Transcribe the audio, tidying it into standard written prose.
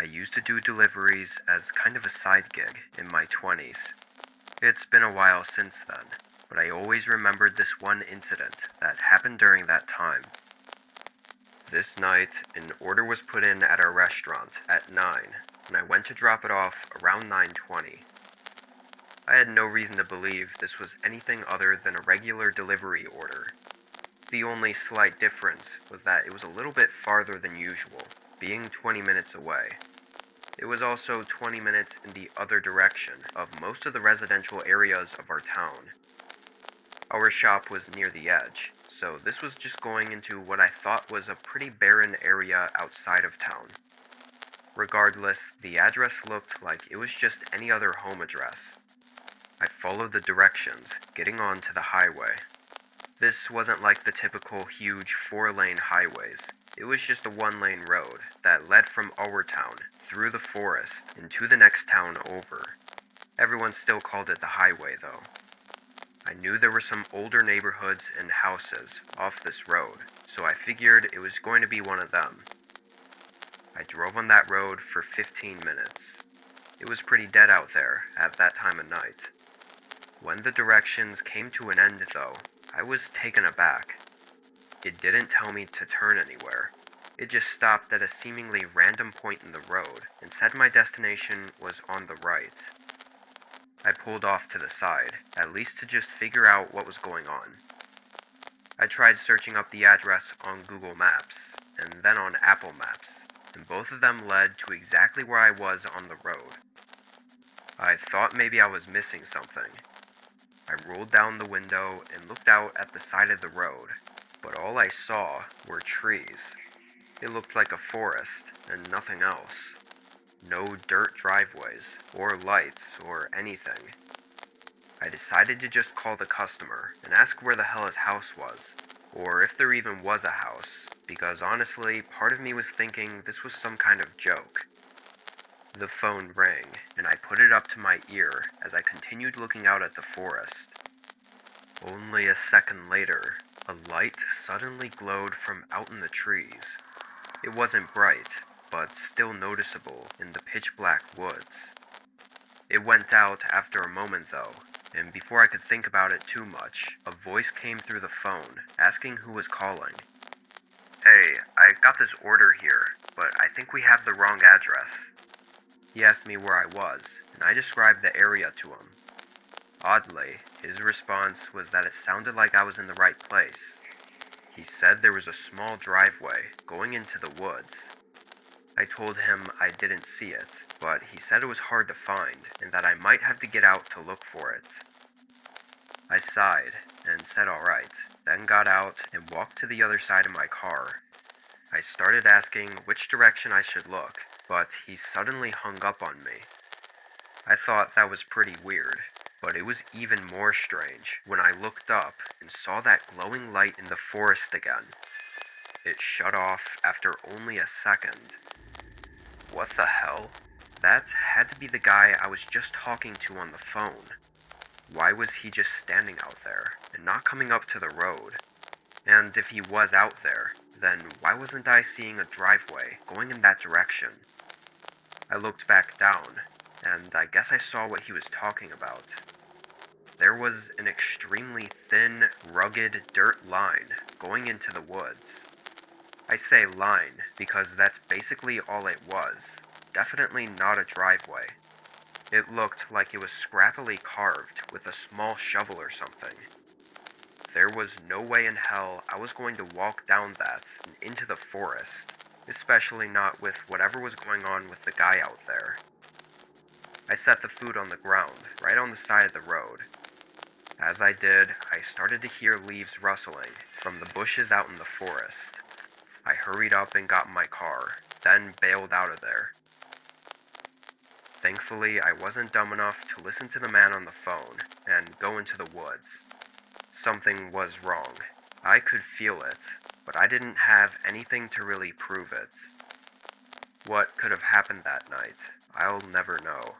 I used to do deliveries as kind of a side gig in my 20s. It's been a while since then, but I always remembered this one incident that happened during that time. This night, an order was put in at our restaurant at 9, and I went to drop it off around 9:20. I had no reason to believe this was anything other than a regular delivery order. The only slight difference was that it was a little bit farther than usual, being 20 minutes away. It was also 20 minutes in the other direction of most of the residential areas of our town. Our shop was near the edge, so this was just going into what I thought was a pretty barren area outside of town. Regardless, the address looked like it was just any other home address. I followed the directions, getting onto the highway. This wasn't like the typical huge 4-lane highways. It was just a 1-lane road that led from our town, through the forest, into the next town over. Everyone still called it the highway, though. I knew there were some older neighborhoods and houses off this road, so I figured it was going to be one of them. I drove on that road for 15 minutes. It was pretty dead out there at that time of night. When the directions came to an end, though, I was taken aback. It didn't tell me to turn anywhere. It just stopped at a seemingly random point in the road and said my destination was on the right. I pulled off to the side, at least to just figure out what was going on. I tried searching up the address on Google Maps, and then on Apple Maps, and both of them led to exactly where I was on the road. I thought maybe I was missing something. I rolled down the window and looked out at the side of the road, but all I saw were trees. It looked like a forest and nothing else. No dirt driveways, or lights, or anything. I decided to just call the customer and ask where the hell his house was, or if there even was a house, because honestly, part of me was thinking this was some kind of joke. The phone rang, and I put it up to my ear as I continued looking out at the forest. Only a second later, a light suddenly glowed from out in the trees. It wasn't bright, but still noticeable in the pitch-black woods. It went out after a moment though, and before I could think about it too much, a voice came through the phone, asking who was calling. "Hey, I got this order here, but I think we have the wrong address." He asked me where I was, and I described the area to him. Oddly, his response was that it sounded like I was in the right place. He said there was a small driveway going into the woods. I told him I didn't see it, but he said it was hard to find and that I might have to get out to look for it. I sighed and said alright, then got out and walked to the other side of my car. I started asking which direction I should look, but he suddenly hung up on me. I thought that was pretty weird, but it was even more strange when I looked up and saw that glowing light in the forest again. It shut off after only a second. What the hell? That had to be the guy I was just talking to on the phone. Why was he just standing out there and not coming up to the road? And if he was out there, then why wasn't I seeing a driveway going in that direction? I looked back down, and I guess I saw what he was talking about. There was an extremely thin, rugged dirt line going into the woods. I say line because that's basically all it was. Definitely not a driveway. It looked like it was scrappily carved with a small shovel or something. There was no way in hell I was going to walk down that and into the forest, especially not with whatever was going on with the guy out there. I set the food on the ground, right on the side of the road. As I did, I started to hear leaves rustling from the bushes out in the forest. I hurried up and got in my car, then bailed out of there. Thankfully, I wasn't dumb enough to listen to the man on the phone and go into the woods. Something was wrong. I could feel it, but I didn't have anything to really prove it. What could have happened that night, I'll never know.